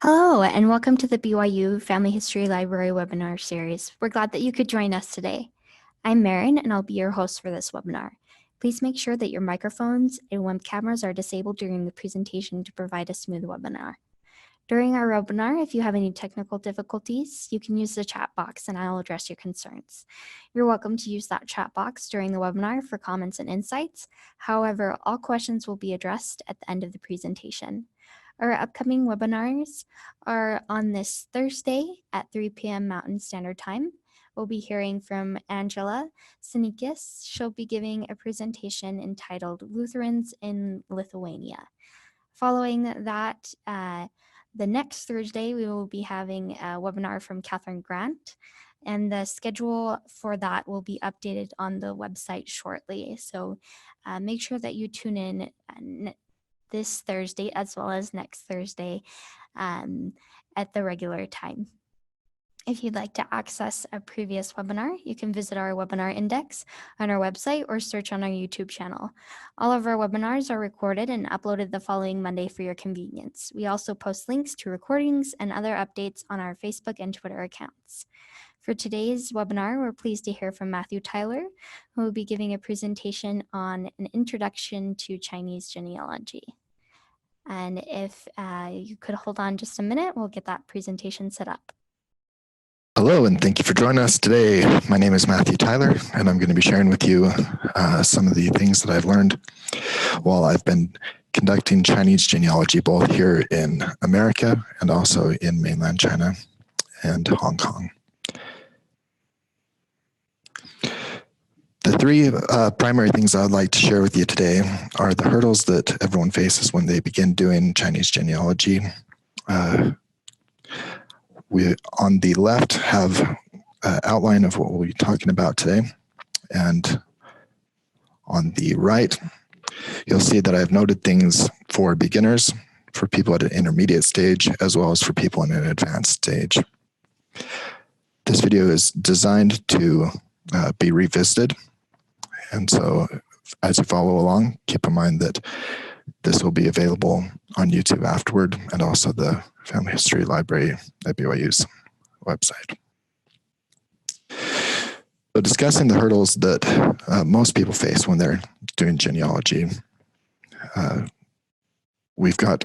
Hello, and welcome to the BYU Family History Library webinar series. We're glad that you could join us today. I'm Marin, and I'll be your host for this webinar. Please make sure that your microphones and web cameras are disabled during the presentation to provide a smooth webinar. During our webinar, if you have any technical difficulties, you can use the chat box and I'll address your concerns. You're welcome to use that chat box during the webinar for comments and insights. However, all questions will be addressed at the end of the presentation. Our upcoming webinars are on this Thursday at 3 p.m. Mountain Standard Time. We'll be hearing from Angela Sinikis. She'll be giving a presentation entitled Lutherans in Lithuania. Following that, the next Thursday, we will be having a webinar from Catherine Grant, and the schedule for that will be updated on the website shortly. So make sure that you tune in this Thursday as well as next Thursday at the regular time. If you'd like to access a previous webinar, you can visit our webinar index on our website or search on our YouTube channel. All of our webinars are recorded and uploaded the following Monday for your convenience. We also post links to recordings and other updates on our Facebook and Twitter accounts. For today's webinar, we're pleased to hear from Matthew Tyler, who will be giving a presentation on an introduction to Chinese genealogy. And if you could hold on just a minute, we'll get that presentation set up. Hello, and thank you for joining us today. My name is Matthew Tyler, and I'm going to be sharing with you some of the things that I've learned while I've been conducting Chinese genealogy, both here in America and also in mainland China and Hong Kong. The three primary things I'd like to share with you today are the hurdles that everyone faces when they begin doing Chinese genealogy. We, on the left, have an outline of what we'll be talking about today. And on the right, you'll see that I've noted things for beginners, for people at an intermediate stage, as well as for people in an advanced stage. This video is designed to be revisited. And so as you follow along, keep in mind that this will be available on YouTube afterward, and also the Family History Library at BYU's website. So discussing the hurdles that most people face when they're doing genealogy, we've got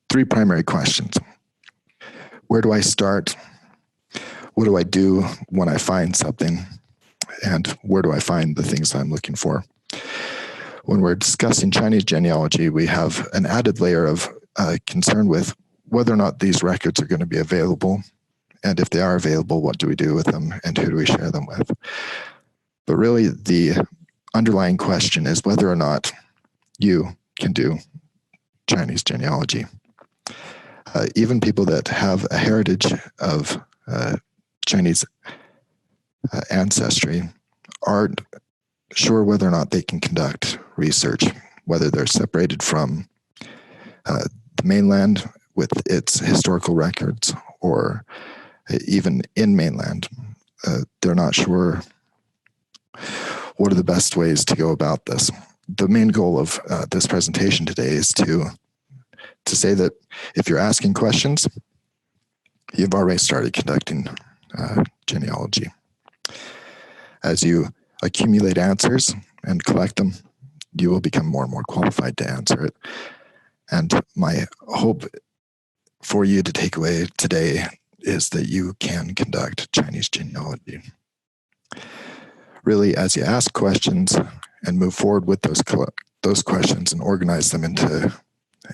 three primary questions. Where do I start? What do I do when I find something? And where do I find the things I'm looking for? When we're discussing Chinese genealogy, we have an added layer of concern with whether or not these records are going to be available. And if they are available, what do we do with them and who do we share them with? But really, the underlying question is whether or not you can do Chinese genealogy. Even people that have a heritage of Chinese ancestry aren't sure whether or not they can conduct research, whether they're separated from the mainland with its historical records, or even in mainland. They're not sure what are the best ways to go about this. The main goal of this presentation today is to say that if you're asking questions, you've already started conducting genealogy. As you accumulate answers and collect them, you will become more and more qualified to answer it. And my hope for you to take away today is that you can conduct Chinese genealogy. Really, as you ask questions and move forward with those questions and organize them into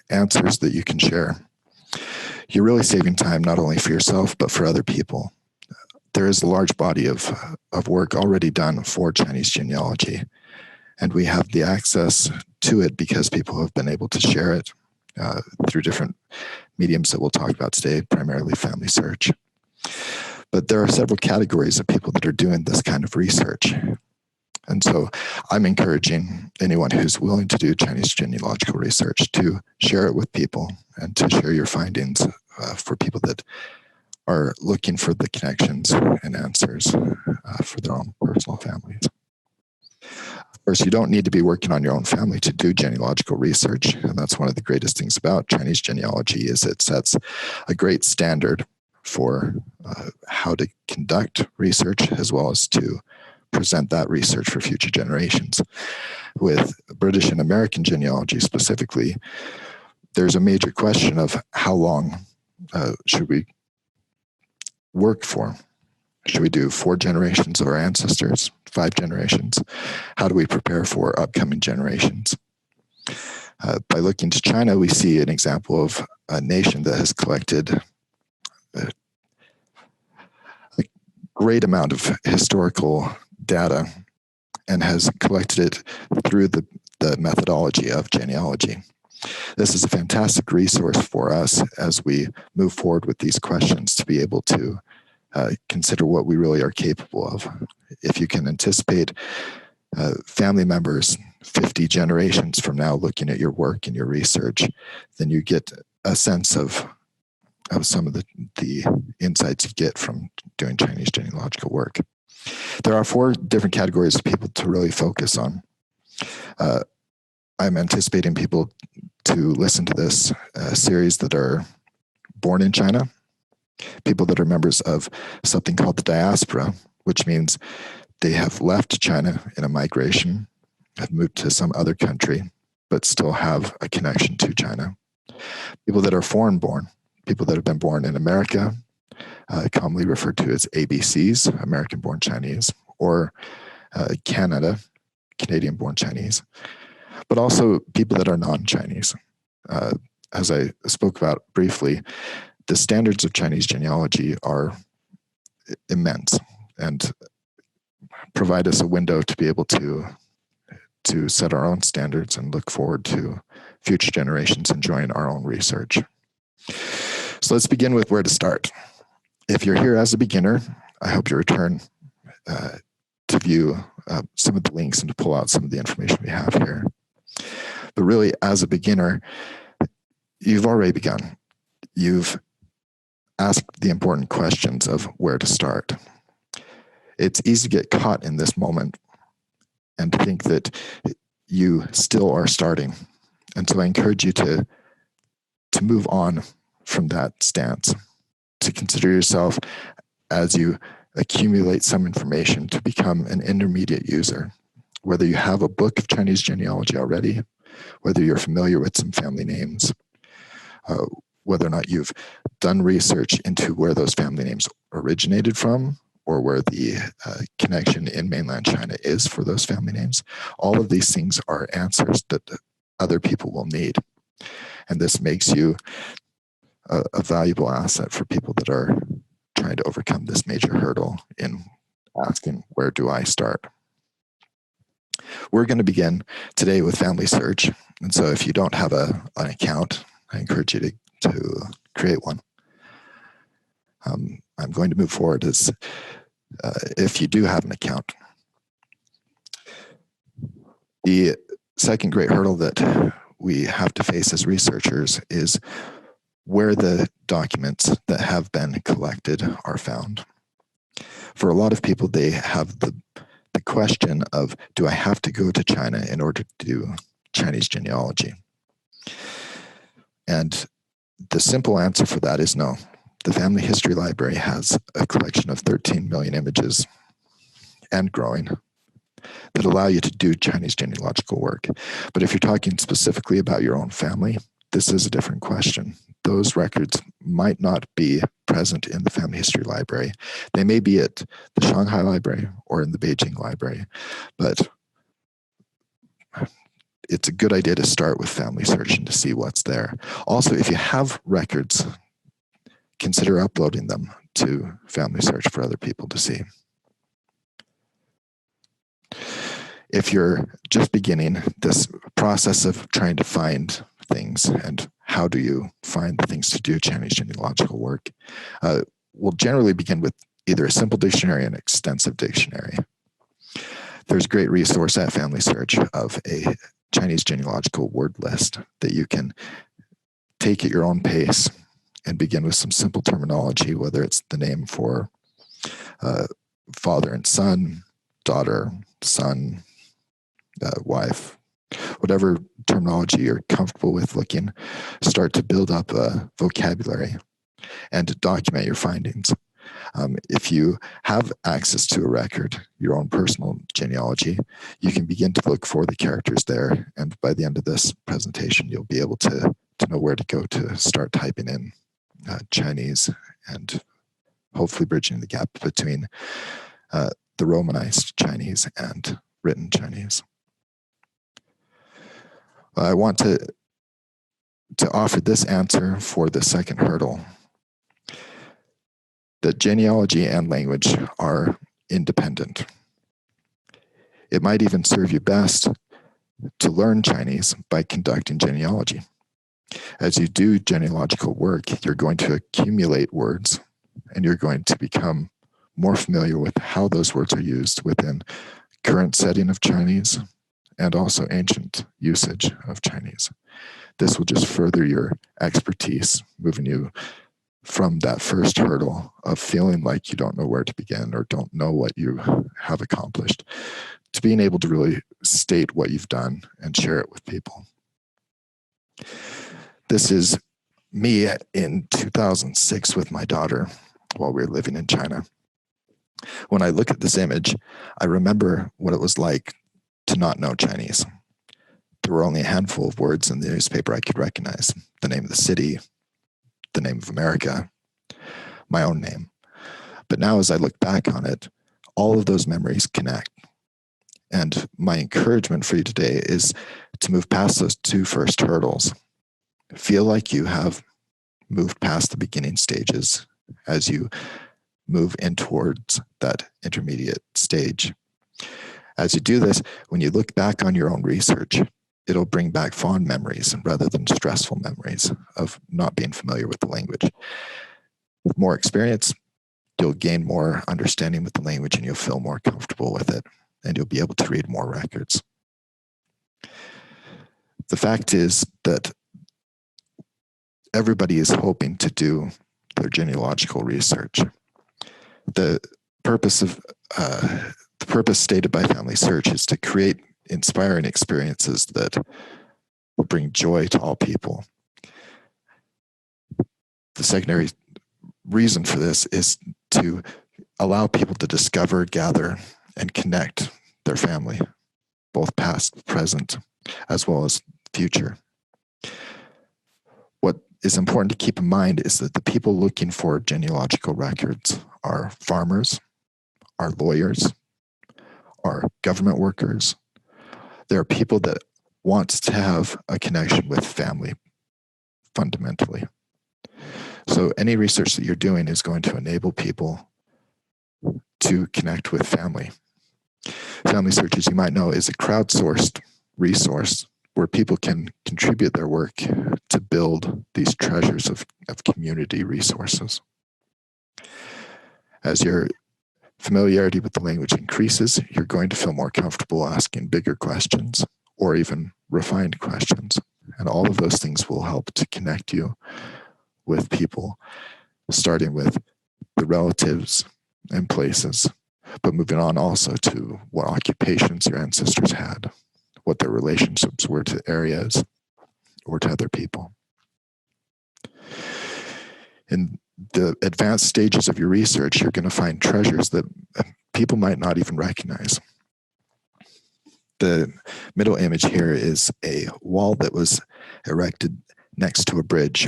answers that you can share, you're really saving time not only for yourself, but for other people. There is a large body of work already done for Chinese genealogy, and we have the access to it because people have been able to share it through different mediums that we'll talk about today, primarily FamilySearch. But there are several categories of people that are doing this kind of research. And so I'm encouraging anyone who's willing to do Chinese genealogical research to share it with people and to share your findings for people that are looking for the connections and answers for their own personal families. Of course, you don't need to be working on your own family to do genealogical research. And that's one of the greatest things about Chinese genealogy is it sets a great standard for how to conduct research as well as to present that research for future generations. With British and American genealogy specifically, there's a major question of how long should we work for? Should we do 4 generations of our ancestors, 5 generations? How do we prepare for upcoming generations? By looking to China, we see an example of a nation that has collected a great amount of historical data and has collected it through the methodology of genealogy. This is a fantastic resource for us as we move forward with these questions to be able to consider what we really are capable of. If you can anticipate family members 50 generations from now looking at your work and your research, then you get a sense of some of the insights you get from doing Chinese genealogical work. There are 4 different categories of people to really focus on. I'm anticipating people to listen to this series that are born in China, people that are members of something called the diaspora, which means they have left China in a migration, have moved to some other country, but still have a connection to China. People that are foreign born, people that have been born in America, commonly referred to as ABCs, American born Chinese, or Canada, Canadian born Chinese, but also people that are non-Chinese. As I spoke about briefly, the standards of Chinese genealogy are immense and provide us a window to be able to set our own standards and look forward to future generations enjoying our own research. So let's begin with where to start. If you're here as a beginner, I hope you return to view some of the links and to pull out some of the information we have here. But really, as a beginner, you've already begun. You've asked the important questions of where to start. It's easy to get caught in this moment and to think that you still are starting. And so I encourage you to move on from that stance, to consider yourself as you accumulate some information to become an intermediate user. Whether you have a book of Chinese genealogy already, whether you're familiar with some family names, whether or not you've done research into where those family names originated from, or where the connection in mainland China is for those family names. All of these things are answers that other people will need. And this makes you a valuable asset for people that are trying to overcome this major hurdle in asking, where do I start? We're going to begin today with FamilySearch. And so if you don't have an account, I encourage you to create one. I'm going to move forward as if you do have an account. The second great hurdle that we have to face as researchers is where the documents that have been collected are found. For a lot of people, they have the question of, do I have to go to China in order to do Chinese genealogy? And the simple answer for that is no. The Family History Library has a collection of 13 million images and growing that allow you to do Chinese genealogical work. But if you're talking specifically about your own family, this is a different question. Those records might not be present in the Family History Library. They may be at the Shanghai Library or in the Beijing Library, but it's a good idea to start with FamilySearch and to see what's there. Also, if you have records, consider uploading them to FamilySearch for other people to see. If you're just beginning this process of trying to find things and how do you find the things to do Chinese genealogical work, we'll generally begin with either a simple dictionary and an extensive dictionary. There's a great resource at FamilySearch of a Chinese genealogical word list that you can take at your own pace and begin with some simple terminology, whether it's the name for father and son, daughter, son, wife, whatever terminology you're comfortable with looking, start to build up a vocabulary and document your findings. If you have access to a record, your own personal genealogy, you can begin to look for the characters there. And by the end of this presentation, you'll be able to know where to go to start typing in Chinese and hopefully bridging the gap between the Romanized Chinese and written Chinese. I want to offer this answer for the second hurdle, that genealogy and language are independent. It might even serve you best to learn Chinese by conducting genealogy. As you do genealogical work, you're going to accumulate words, and you're going to become more familiar with how those words are used within current setting of Chinese and also ancient usage of Chinese. This will just further your expertise, moving you from that first hurdle of feeling like you don't know where to begin or don't know what you have accomplished, to being able to really state what you've done and share it with people. This is me in 2006 with my daughter while we were living in China. When I look at this image, I remember what it was like to not know Chinese. There were only a handful of words in the newspaper I could recognize: the name of the city, the name of America, my own name. But now as I look back on it, all of those memories connect. And my encouragement for you today is to move past those two first hurdles. Feel like you have moved past the beginning stages as you move in towards that intermediate stage. As you do this, when you look back on your own research, it'll bring back fond memories rather than stressful memories of not being familiar with the language. With more experience, you'll gain more understanding with the language and you'll feel more comfortable with it, and you'll be able to read more records. The fact is that everybody is hoping to do their genealogical research. The purpose stated by FamilySearch is to create inspiring experiences that bring joy to all people. The secondary reason for this is to allow people to discover, gather, and connect their family, both past, present, as well as future. What is important to keep in mind is that the people looking for genealogical records are farmers, are lawyers, are government workers. There are people that want to have a connection with family fundamentally. So any research that you're doing is going to enable people to connect with family. FamilySearch, as you might know, is a crowdsourced resource where people can contribute their work to build these treasures of community resources. As your familiarity with the language increases, you're going to feel more comfortable asking bigger questions or even refined questions. And all of those things will help to connect you with people, starting with the relatives and places, but moving on also to what occupations your ancestors had, what their relationships were to areas or to other people. In the advanced stages of your research, you're going to find treasures that people might not even recognize. The middle image here is a wall that was erected next to a bridge.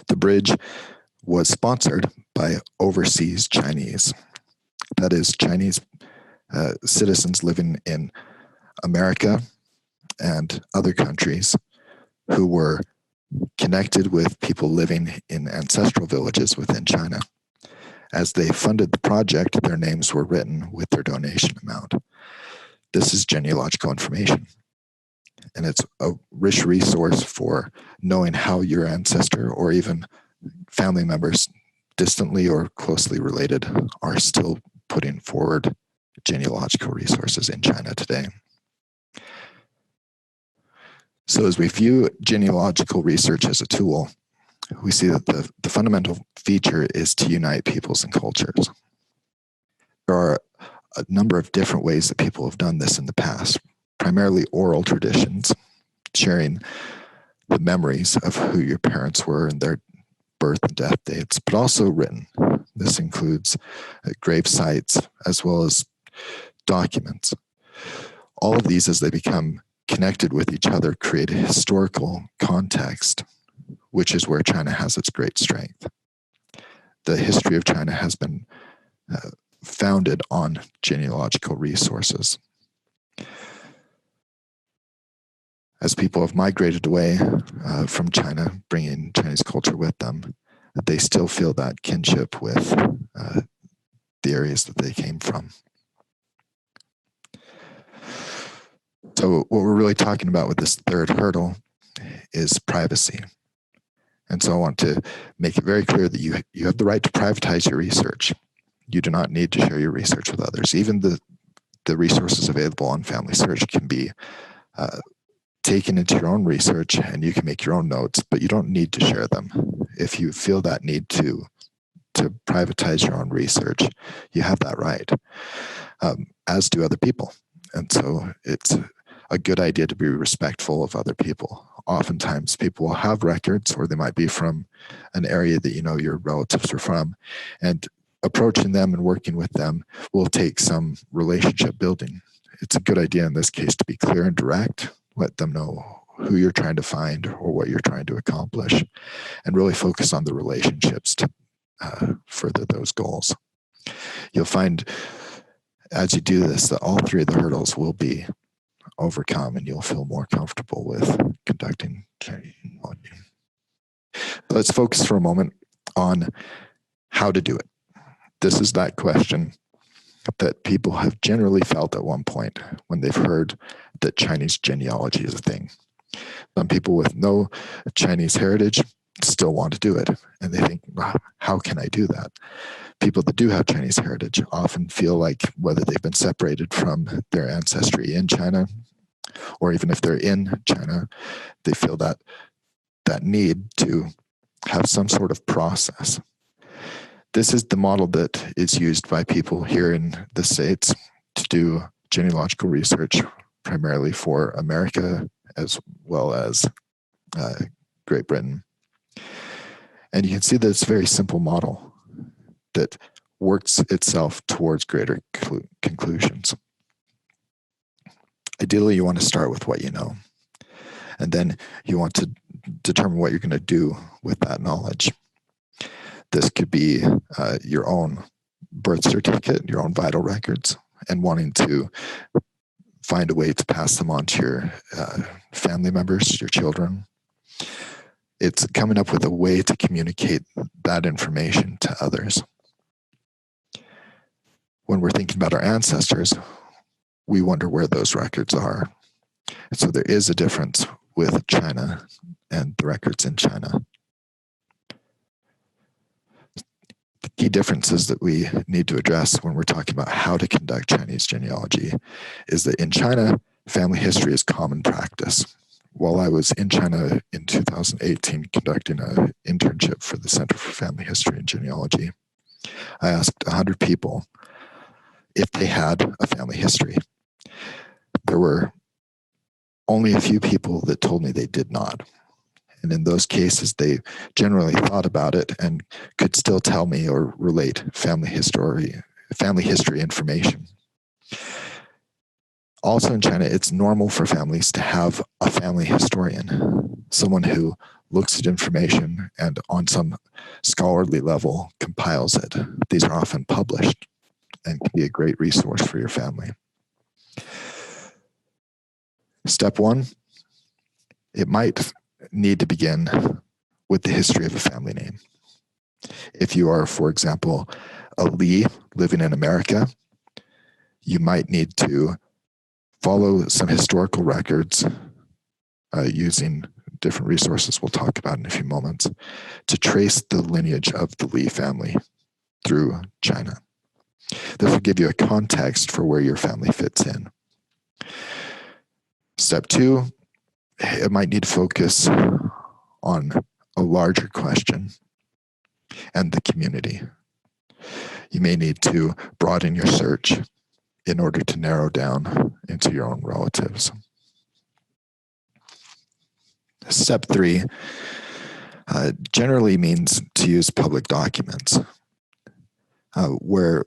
The bridge was sponsored by overseas Chinese. That is, Chinese citizens living in America and other countries who were connected with people living in ancestral villages within China. As they funded the project, their names were written with their donation amount. This is genealogical information, and it's a rich resource for knowing how your ancestor or even family members, distantly or closely related, are still putting forward genealogical resources in China today. So as we view genealogical research as a tool, we see that the fundamental feature is to unite peoples and cultures. There are a number of different ways that people have done this in the past, primarily oral traditions, sharing the memories of who your parents were and their birth and death dates, but also written. This includes grave sites as well as documents. All of these, as they become connected with each other, create a historical context, which is where China has its great strength. The history of China has been founded on genealogical resources. As people have migrated away from China, bringing Chinese culture with them, they still feel that kinship with the areas that they came from. So what we're really talking about with this third hurdle is privacy. And so I want to make it very clear that you have the right to privatize your research. You do not need to share your research with others. Even the resources available on FamilySearch can be taken into your own research, and you can make your own notes, but you don't need to share them. If you feel that need to privatize your own research, you have that right, as do other people. And so it's a good idea to be respectful of other people. Oftentimes people will have records, or they might be from an area that you know your relatives are from, and approaching them and working with them will take some relationship building. It's a good idea in this case to be clear and direct, let them know who you're trying to find or what you're trying to accomplish, and really focus on the relationships to further those goals. You'll find as you do this that all three of the hurdles will be overcome, and you'll feel more comfortable with conducting genealogy. Let's focus for a moment on how to do it. This is that question that people have generally felt at one point when they've heard that Chinese genealogy is a thing. Some people with no Chinese heritage still want to do it, and they think, wow, how can I do that? People that do have Chinese heritage often feel like, whether they've been separated from their ancestry in China, or even if they're in China, they feel that need to have some sort of process. This is the model that is used by people here in the States to do genealogical research, primarily for America as well as Great Britain. And you can see that it's a very simple model that works itself towards greater conclusions. Ideally, you want to start with what you know, and then you want to determine what you're going to do with that knowledge. This could be your own birth certificate, your own vital records, and wanting to find a way to pass them on to your family members, your children. It's coming up with a way to communicate that information to others. When we're thinking about our ancestors, we wonder where those records are. And so there is a difference with China and the records in China. The key differences that we need to address when we're talking about how to conduct Chinese genealogy is that in China, family history is common practice. While I was in China in 2018 conducting an internship for the Center for Family History and Genealogy, I asked 100 people if they had a family history. There were only a few people that told me they did not. And in those cases, they generally thought about it and could still tell me or relate family history information. Also in China, it's normal for families to have a family historian, someone who looks at information and on some scholarly level compiles it. These are often published and can be a great resource for your family. Step one, it might need to begin with the history of a family name. If you are, for example, a Li living in America, you might need to follow some historical records using different resources we'll talk about in a few moments to trace the lineage of the Li family through China. This will give you a context for where your family fits in. Step two, it might need to focus on a larger question and the community. You may need to broaden your search in order to narrow down into your own relatives. Step 3 generally means to use public documents where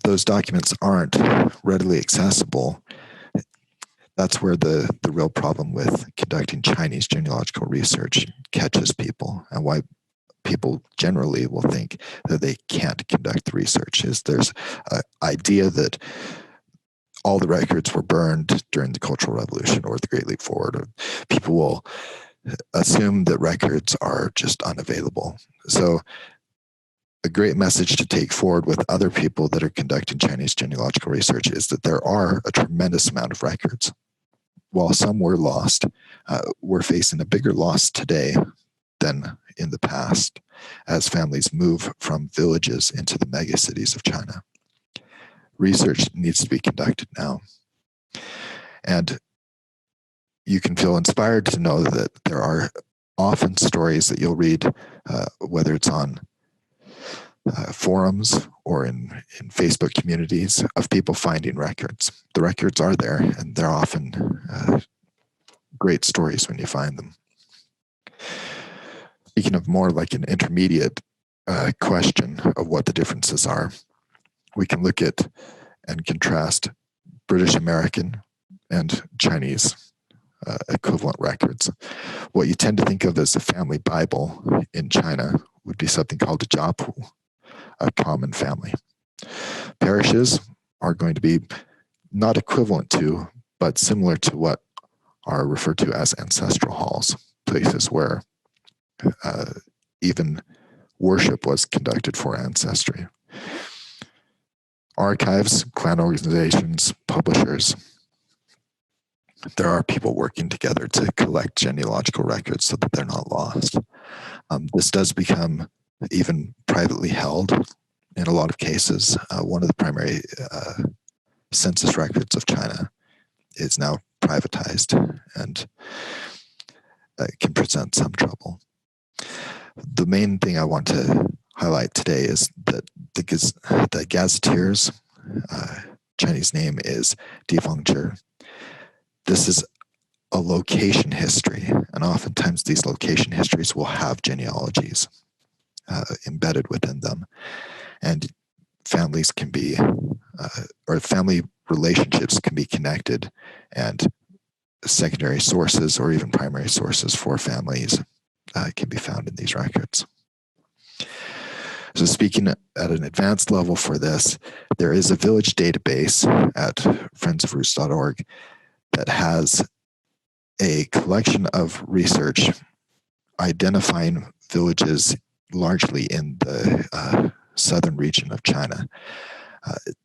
those documents aren't readily accessible. That's where the real problem with conducting Chinese genealogical research catches people, and why people generally will think that they can't conduct the research is there's an idea that all the records were burned during the Cultural Revolution or the Great Leap Forward. Or people will assume that records are just unavailable. So a great message to take forward with other people that are conducting Chinese genealogical research is that there are a tremendous amount of records. While some were lost, we're facing a bigger loss today than in the past as families move from villages into the megacities of China. Research needs to be conducted now. And you can feel inspired to know that there are often stories that you'll read, whether it's on forums or in Facebook communities, of people finding records. The records are there, and they're often great stories when you find them. Speaking of more like an intermediate question of what the differences are, we can look at and contrast British American and Chinese equivalent records. What you tend to think of as a family Bible in China would be something called a Jiapu, a common family. Parishes are going to be not equivalent to, but similar to what are referred to as ancestral halls, places where even worship was conducted for ancestry. Archives, clan organizations, publishers, there are people working together to collect genealogical records so that they're not lost. This does become even privately held in a lot of cases. One of the primary census records of China is now privatized and can present some trouble. The main thing I want to highlight today is that the gazetteers, Chinese name is Difengzhi. This is a location history, and oftentimes these location histories will have genealogies embedded within them, and families can be, or family relationships can be connected, and secondary sources or even primary sources for families can be found in these records. So speaking at an advanced level for this, there is a village database at friendsofroots.org that has a collection of research identifying villages largely in the southern region of China.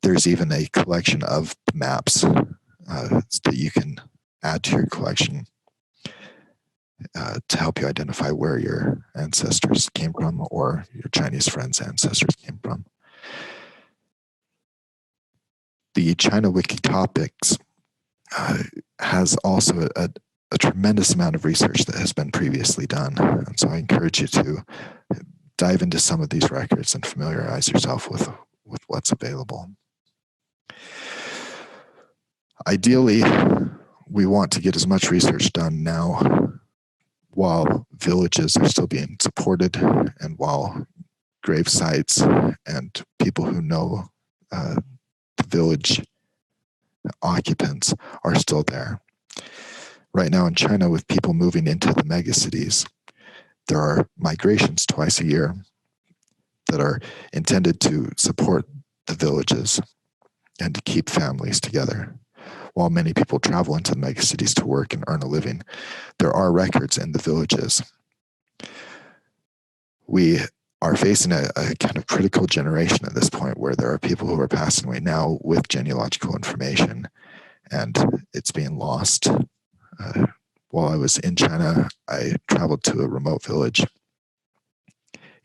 There's even a collection of maps that you can add to your collection to help you identify where your ancestors came from or your Chinese friends' ancestors came from. The China Wiki topics has also a tremendous amount of research that has been previously done. And so I encourage you to dive into some of these records and familiarize yourself with what's available. Ideally, we want to get as much research done now while villages are still being supported and while grave sites and people who know the village occupants are still there. Right now in China, with people moving into the megacities, there are migrations twice a year that are intended to support the villages and to keep families together. While many people travel into the megacities to work and earn a living, there are records in the villages. We are facing a kind of critical generation at this point where there are people who are passing away now with genealogical information, and it's being lost. While I was in China, I traveled to a remote village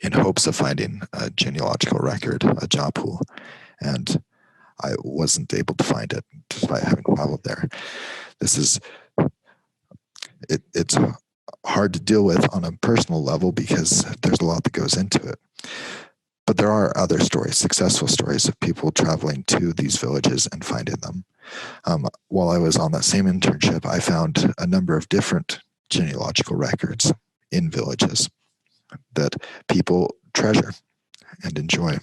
in hopes of finding a genealogical record, a Jiapu, and I wasn't able to find it despite having traveled there. It's hard to deal with on a personal level because there's a lot that goes into it. But there are other stories, successful stories of people traveling to these villages and finding them. While I was on that same internship, I found a number of different genealogical records in villages that people treasure and enjoy.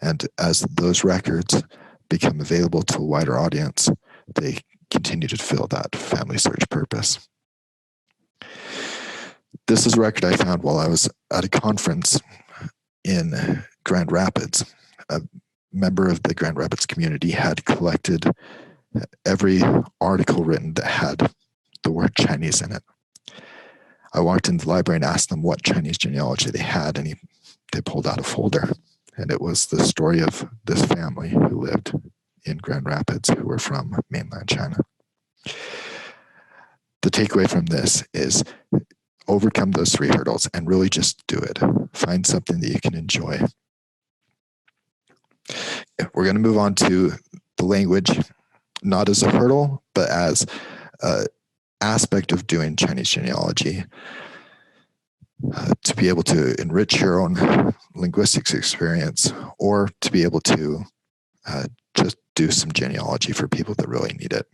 And as those records become available to a wider audience, they continue to fill that family search purpose. This is a record I found while I was at a conference in Grand Rapids. A member of the Grand Rapids community had collected every article written that had the word Chinese in it. I walked into the library and asked them what Chinese genealogy they had, and they pulled out a folder. And it was the story of this family who lived in Grand Rapids, who were from mainland China. The takeaway from this is overcome those 3 hurdles and really just do it. Find something that you can enjoy. We're going to move on to the language, not as a hurdle, but as an aspect of doing Chinese genealogy. To be able to enrich your own linguistics experience, or to be able to just do some genealogy for people that really need it.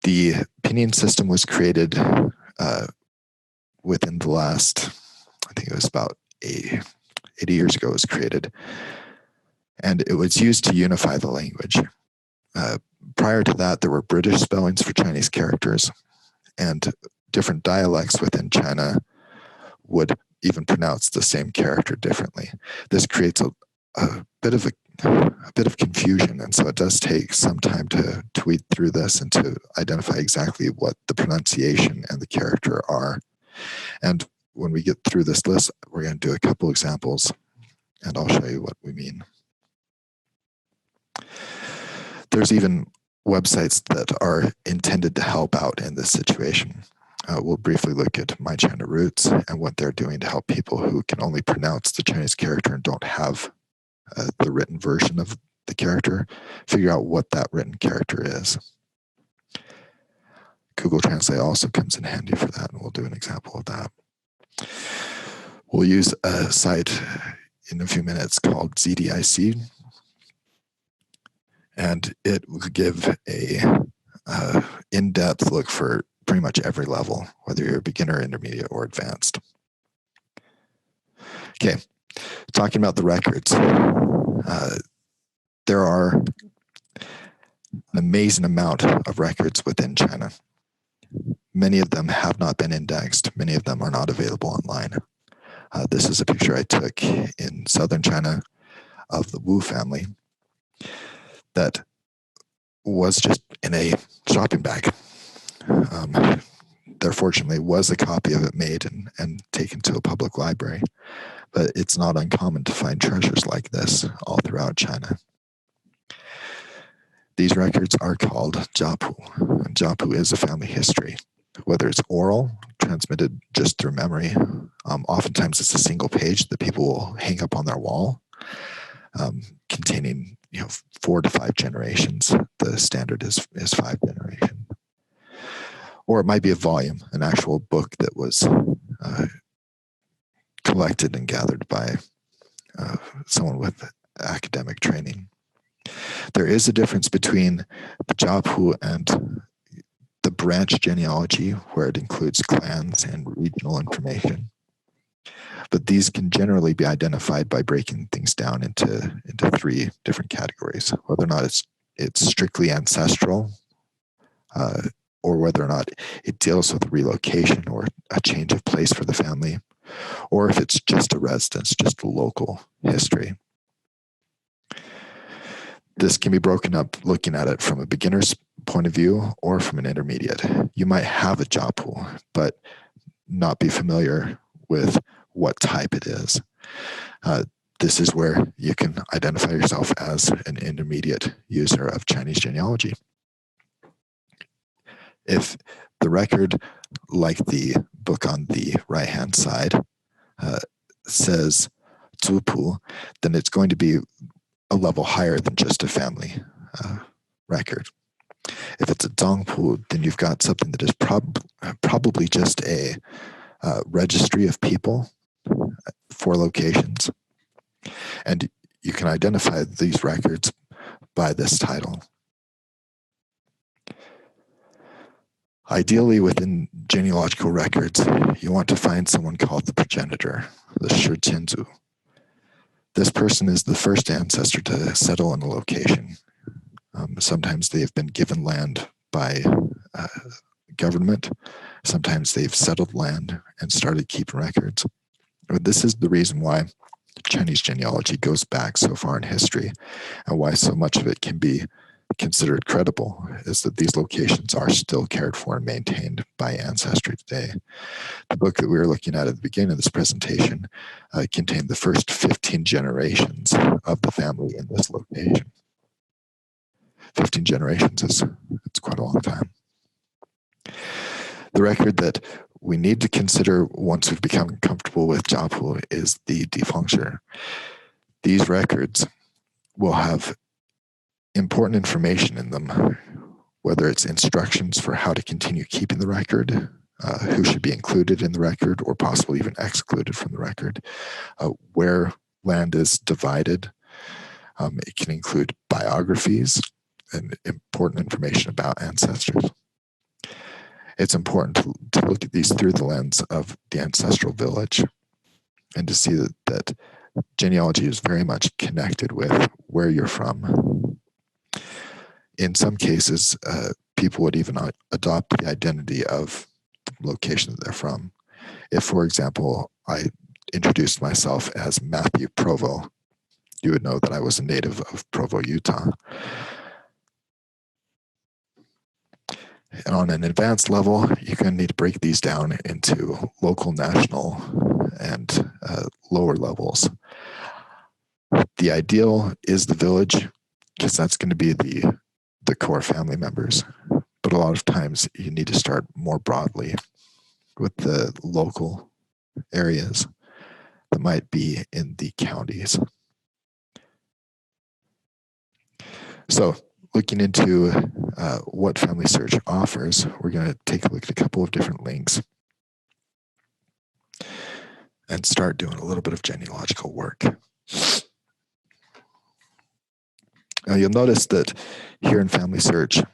The Pinyin system was created within the last, I think it was about 80 years ago it was created, and it was used to unify the language. Prior to that, there were British spellings for Chinese characters, and different dialects within China would even pronounce the same character differently. This creates a bit of confusion, and so it does take some time to weed through this and to identify exactly what the pronunciation and the character are. And when we get through this list, we're going to do a couple examples, and I'll show you what we mean. There's even websites that are intended to help out in this situation. We'll briefly look at My China Roots and what they're doing to help people who can only pronounce the Chinese character and don't have the written version of the character, figure out what that written character is. Google Translate also comes in handy for that, and we'll do an example of that. We'll use a site in a few minutes called GDIC, and it will give a in-depth look for pretty much every level, whether you're a beginner, intermediate, or advanced. Okay, talking about the records. There are an amazing amount of records within China. Many of them have not been indexed. Many of them are not available online. This is a picture I took in southern China of the Wu family that was just in a shopping bag. There fortunately was a copy of it made and taken to a public library, but it's not uncommon to find treasures like this all throughout China. These records are called Jiapu, and Jiapu is a family history. Whether it's oral, transmitted just through memory, oftentimes it's a single page that people will hang up on their wall, containing 4 to 5 generations. The standard is 5 generations. Or it might be a volume, an actual book that was collected and gathered by someone with academic training. There is a difference between the Jiapu and the branch genealogy, where it includes clans and regional information. But these can generally be identified by breaking things down into 3 different categories, whether or not it's strictly ancestral, or whether or not it deals with relocation or a change of place for the family, or if it's just a residence, just a local history. This can be broken up looking at it from a beginner's point of view or from an intermediate. You might have a Jiapu, but not be familiar with what type it is. This is where you can identify yourself as an intermediate user of Chinese genealogy. If the record, like the book on the right-hand side, says Zupu, then it's going to be a level higher than just a family record. If it's a Zangpu, then you've got something that is probably just a registry of people 4 locations. And you can identify these records by this title. Ideally, within genealogical records, you want to find someone called the progenitor, the Shitianzu. This person is the first ancestor to settle in a location. Sometimes they have been given land by government. Sometimes they've settled land and started keeping records. This is the reason why Chinese genealogy goes back so far in history, and why so much of it can be considered credible, is that these locations are still cared for and maintained by Ancestry today. The book that we were looking at the beginning of this presentation contained the first 15 generations of the family in this location. 15 generations it's quite a long time. The record that we need to consider once we've become comfortable with Jiapu is the defuncture. These records will have important information in them, whether it's instructions for how to continue keeping the record, who should be included in the record or possibly even excluded from the record, where land is divided. It can include biographies and important information about ancestors. It's important to look at these through the lens of the ancestral village and to see that genealogy is very much connected with where you're from. In some cases, people would even adopt the identity of the location that they're from. If, for example, I introduced myself as Matthew Provo, you would know that I was a native of Provo, Utah. And on an advanced level, you're going to need to break these down into local, national, and lower levels. The ideal is the village, because that's going to be the core family members. But a lot of times you need to start more broadly with the local areas that might be in the counties. So, looking into what FamilySearch offers, we're going to take a look at a couple of different links and start doing a little bit of genealogical work. Now, you'll notice that here in FamilySearch,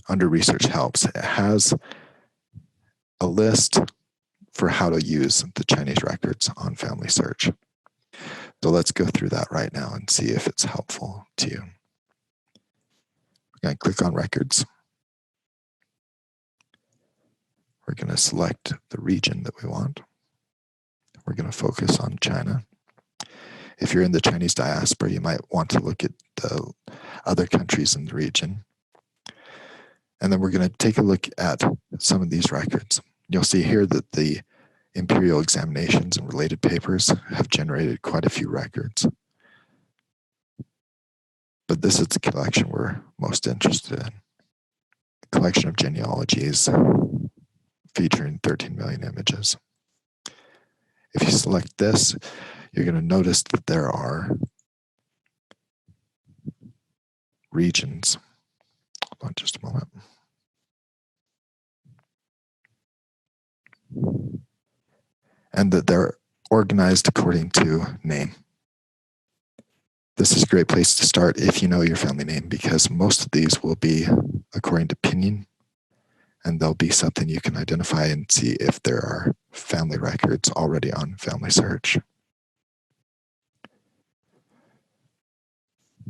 under Research Helps, it has a list for how to use the Chinese records on FamilySearch. So let's go through that right now and see if it's helpful to you. We're going to click on Records. We're going to select the region that we want. We're going to focus on China. If you're in the Chinese diaspora, you might want to look at the other countries in the region. And then we're going to take a look at some of these records. You'll see here that the Imperial examinations and related papers have generated quite a few records. But this is the collection we're most interested in. A collection of genealogies featuring 13 million images. If you select this, you're going to notice that there are regions. Hold on just a moment. And that they're organized according to name. This is a great place to start if you know your family name, because most of these will be according to Pinyin, and there'll be something you can identify and see if there are family records already on FamilySearch.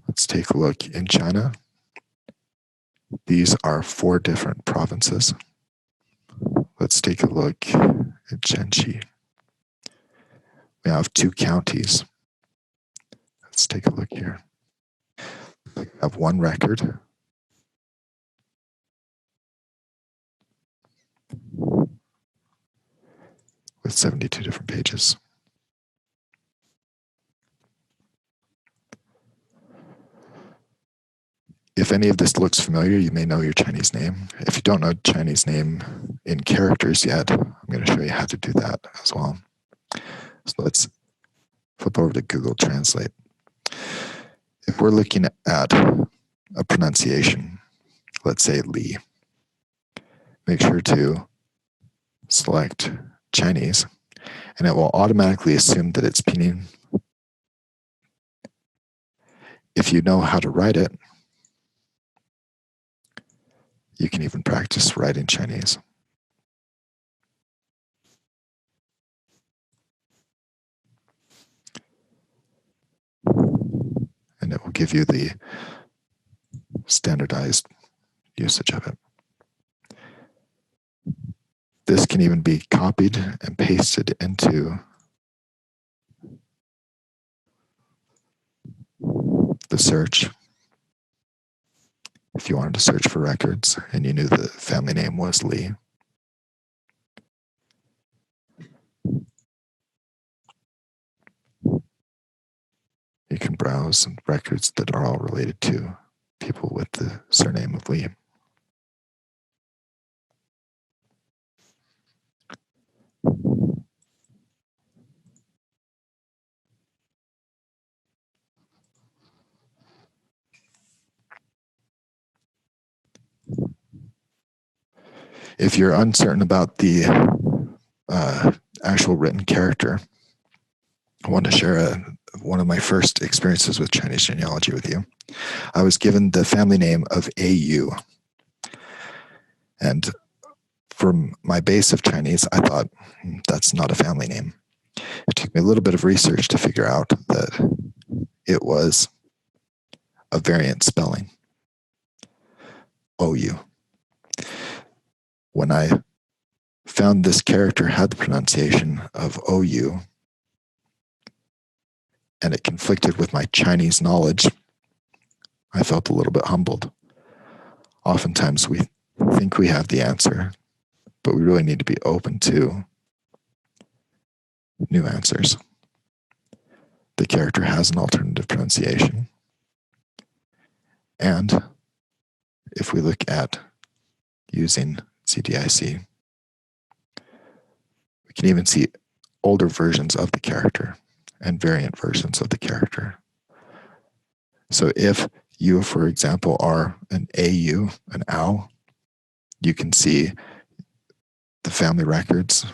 Let's take a look in China. These are 4 different provinces. Let's take a look at Shanghai. We have 2 counties. Let's take a look here. We have 1 record. With 72 different pages. If any of this looks familiar, you may know your Chinese name. If you don't know Chinese name in characters yet, I'm going to show you how to do that as well. So let's flip over to Google Translate. If we're looking at a pronunciation, let's say Li, make sure to select Chinese, and it will automatically assume that it's Pinyin. If you know how to write it, you can even practice writing Chinese. And it will give you the standardized usage of it. This can even be copied and pasted into the search. If you wanted to search for records and you knew the family name was Li, you can browse records that are all related to people with the surname of Li. If you're uncertain about the actual written character, I want to share one of my first experiences with Chinese genealogy with you. I was given the family name of AU. And from my base of Chinese, I thought, that's not a family name. It took me a little bit of research to figure out that it was a variant spelling, OU. When I found this character had the pronunciation of OU, and it conflicted with my Chinese knowledge, I felt a little bit humbled. Oftentimes we think we have the answer, but we really need to be open to new answers. The character has an alternative pronunciation. And if we look at using GDIC, we can even see older versions of the character and variant versions of the character. So if you, for example, are an AU, an OW, you can see the family records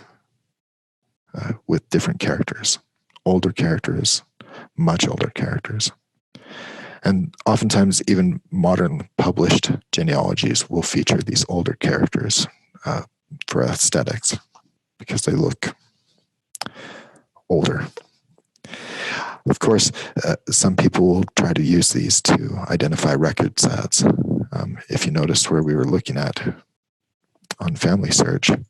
with different characters, older characters, much older characters. And oftentimes even modern published genealogies will feature these older characters for aesthetics because they look older. Of course, some people will try to use these to identify record sets. If you noticed where we were looking at on FamilySearch,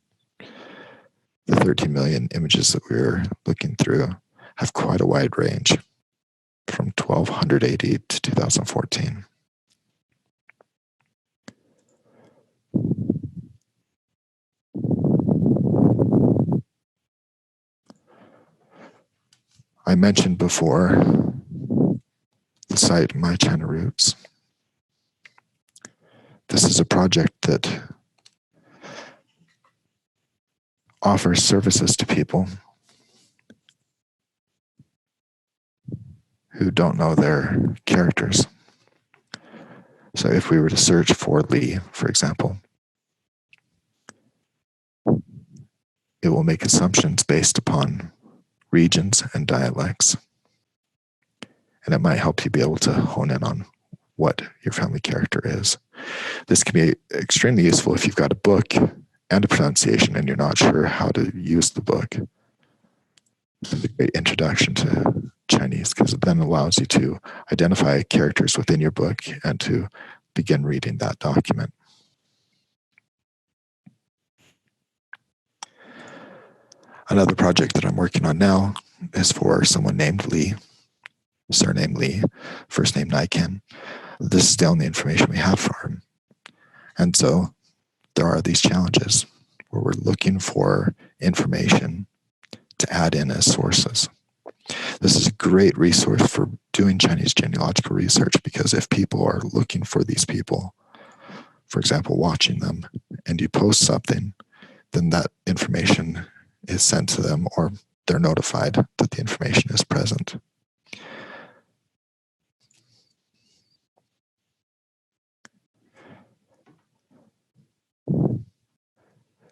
the 13 million images that we were looking through have quite a wide range from 1200 AD to 2014. I mentioned before the site My China Roots. This is a project that offers services to people who don't know their characters. So if we were to search for Li, for example, it will make assumptions based upon regions and dialects. And it might help you be able to hone in on what your family character is. This can be extremely useful if you've got a book and a pronunciation and you're not sure how to use the book. It's a great introduction to Chinese because it then allows you to identify characters within your book and to begin reading that document. Another project that I'm working on now is for someone named Li, surname Li, first name Naiken. This is the only information we have for him. And so there are these challenges where we're looking for information to add in as sources. This is a great resource for doing Chinese genealogical research because if people are looking for these people, for example, watching them, and you post something, then that information is sent to them or they're notified that the information is present.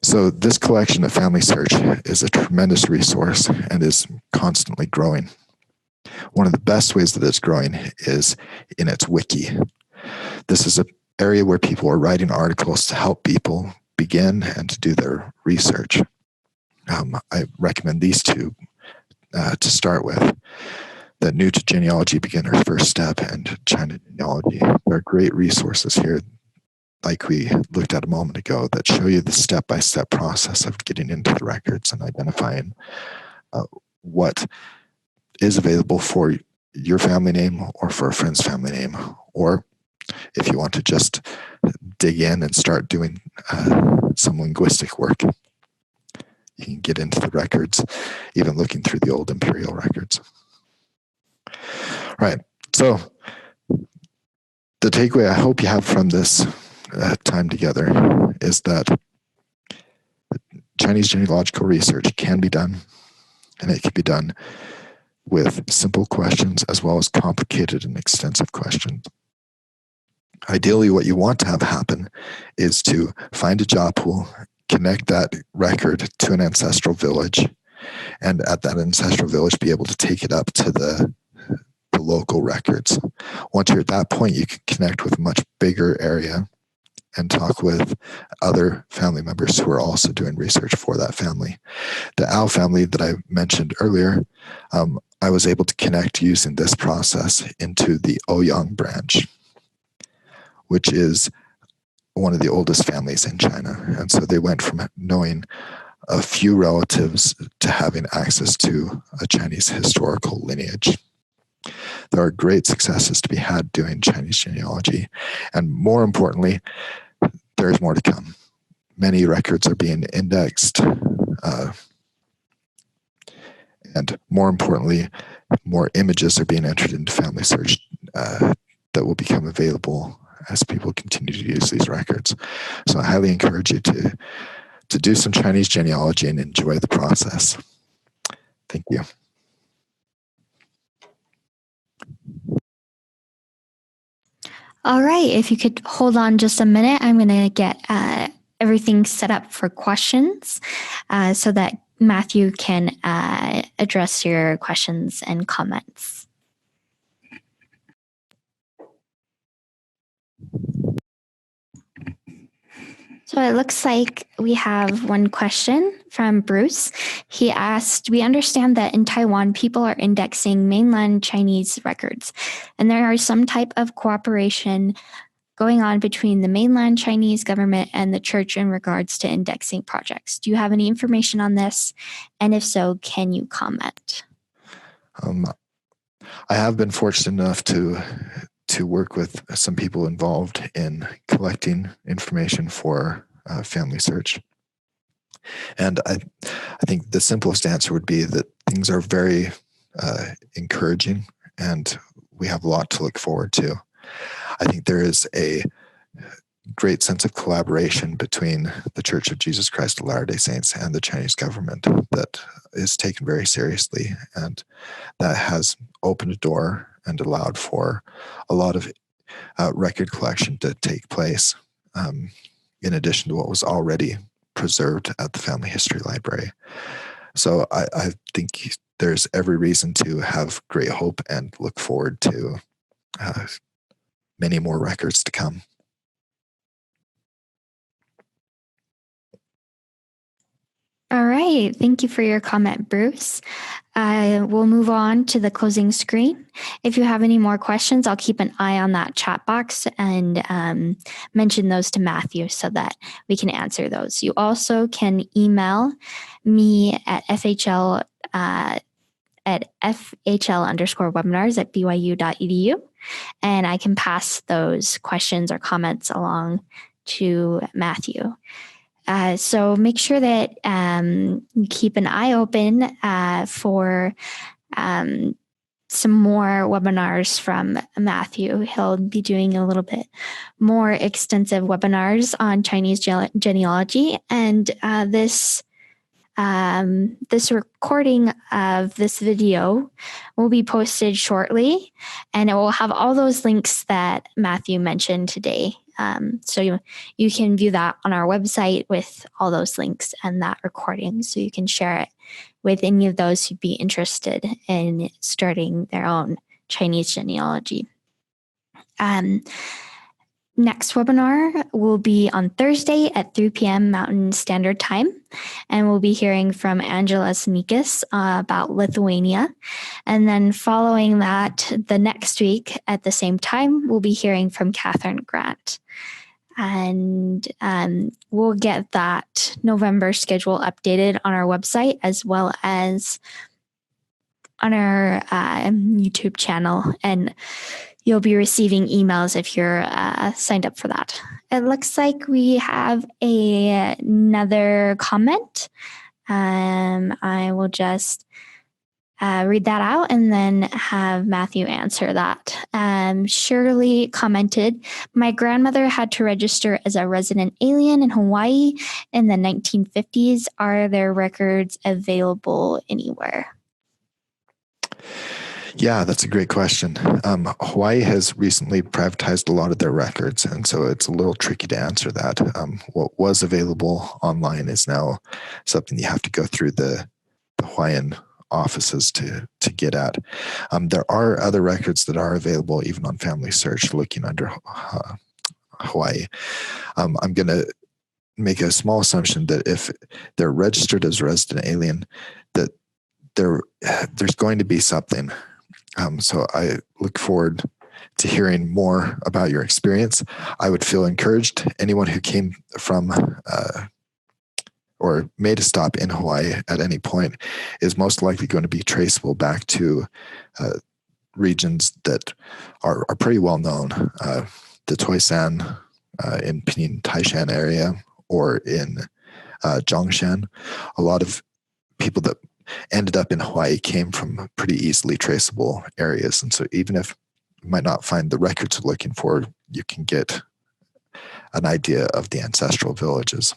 So this collection at FamilySearch is a tremendous resource and is constantly growing. One of the best ways that it's growing is in its wiki. This is an area where people are writing articles to help people begin and to do their research. I recommend these two to start with. The New to Genealogy Beginner's First Step and China Genealogy. There are great resources here, like we looked at a moment ago, that show you the step-by-step process of getting into the records and identifying what is available for your family name or for a friend's family name, or if you want to just dig in and start doing some linguistic work, you can get into the records, even looking through the old Imperial records. Right, so the takeaway I hope you have from this time together is that Chinese genealogical research can be done, and it can be done with simple questions as well as complicated and extensive questions. Ideally, what you want to have happen is to find a Jiapu, connect that record to an ancestral village, and at that ancestral village be able to take it up to the local records. Once you're at that point, you can connect with a much bigger area and talk with other family members who are also doing research for that family. The Ao family that I mentioned earlier, I was able to connect using this process into the Ouyang branch, which is one of the oldest families in China. And so they went from knowing a few relatives to having access to a Chinese historical lineage. There are great successes to be had doing Chinese genealogy. And more importantly, there's more to come. Many records are being indexed. And more importantly, more images are being entered into FamilySearch that will become available as people continue to use these records. So I highly encourage you to do some Chinese genealogy and enjoy the process. Thank you. All right, if you could hold on just a minute, I'm going to get everything set up for questions so that Matthew can address your questions and comments. So it looks like we have one question from Bruce. He asked, we understand that in Taiwan, people are indexing mainland Chinese records, and there are some type of cooperation going on between the mainland Chinese government and the church in regards to indexing projects. Do you have any information on this? And if so, can you comment? I have been fortunate enough to work with some people involved in collecting information for FamilySearch. And I think the simplest answer would be that things are very encouraging, and we have a lot to look forward to. I think there is a great sense of collaboration between the Church of Jesus Christ of Latter-day Saints and the Chinese government that is taken very seriously, and that has opened a door and allowed for a lot of record collection to take place, in addition to what was already preserved at the Family History Library. So I think there's every reason to have great hope and look forward to many more records to come. All right. Thank you for your comment, Bruce. We'll move on to the closing screen. If you have any more questions, I'll keep an eye on that chat box and mention those to Matthew so that we can answer those. You also can email me at fhl_webinars@byu.edu, and I can pass those questions or comments along to Matthew. So make sure that you keep an eye open for some more webinars from Matthew. He'll be doing a little bit more extensive webinars on Chinese genealogy, and this recording of this video will be posted shortly, and it will have all those links that Matthew mentioned today So you can view that on our website with all those links and that recording, so you can share it with any of those who'd be interested in starting their own Chinese genealogy. Next webinar will be on Thursday at 3 p.m. Mountain Standard Time, and we'll be hearing from Angela Sneakus about Lithuania. And then following that, the next week at the same time, we'll be hearing from Catherine Grant. And we'll get that November schedule updated on our website as well as on our YouTube channel, and you'll be receiving emails if you're signed up for that. It looks like we have another comment. I will just read that out and then have Matthew answer that. Shirley commented, "My grandmother had to register as a resident alien in Hawaii in the 1950s. Are there records available anywhere?" Yeah, that's a great question. Hawaii has recently privatized a lot of their records, and so it's a little tricky to answer that. What was available online is now something you have to go through the Hawaiian offices to get at. There are other records that are available even on FamilySearch looking under Hawaii. I'm going to make a small assumption that if they're registered as a resident alien, that there's going to be something. So I look forward to hearing more about your experience. I would feel encouraged. Anyone who came from or made a stop in Hawaii at any point is most likely going to be traceable back to regions that are pretty well known. The Toisan in Pinyin, Taishan area, or in Zhongshan. A lot of people that ended up in Hawaii came from pretty easily traceable areas. And so even if you might not find the records you're looking for, you can get an idea of the ancestral villages.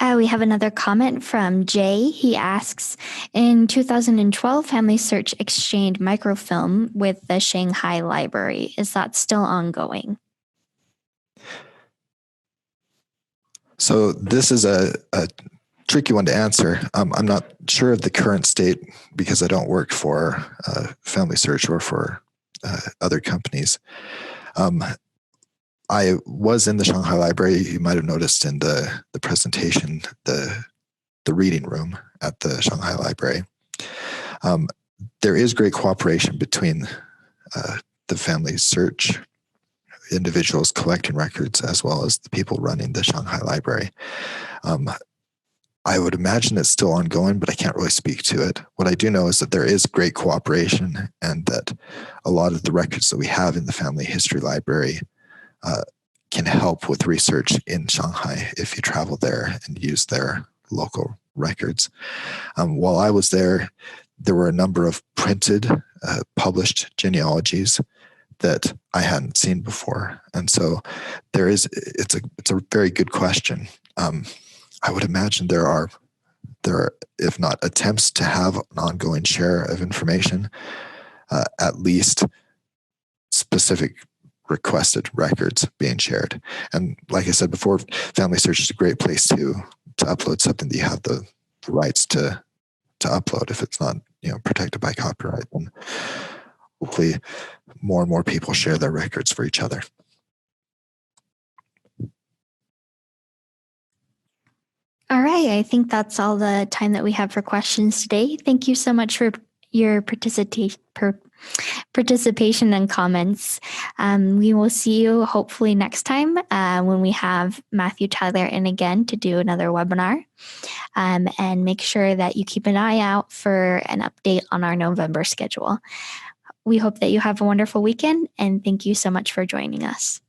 We have another comment from Jay. He asks, in 2012, FamilySearch exchanged microfilm with the Shanghai Library. Is that still ongoing? So this is a tricky one to answer. I'm not sure of the current state because I don't work for FamilySearch or for other companies. I was in the Shanghai Library. You might have noticed in the presentation, the reading room at the Shanghai Library. There is great cooperation between the FamilySearch individuals collecting records as well as the people running the Shanghai Library. I would imagine it's still ongoing, but I can't really speak to it. What I do know is that there is great cooperation and that a lot of the records that we have in the Family History Library can help with research in Shanghai if you travel there and use their local records. While I was there were a number of printed, published genealogies that I hadn't seen before. And so it's a very good question. I would imagine there are, if not attempts to have an ongoing share of information, at least specific requested records being shared. And like I said before, FamilySearch is a great place to upload something that you have the rights to upload if it's not protected by copyright. And hopefully more and more people share their records for each other. All right. I think that's all the time that we have for questions today. Thank you so much for your participation and comments. We will see you hopefully next time when we have Matthew Tyler in again to do another webinar. And make sure that you keep an eye out for an update on our November schedule. We hope that you have a wonderful weekend, and thank you so much for joining us.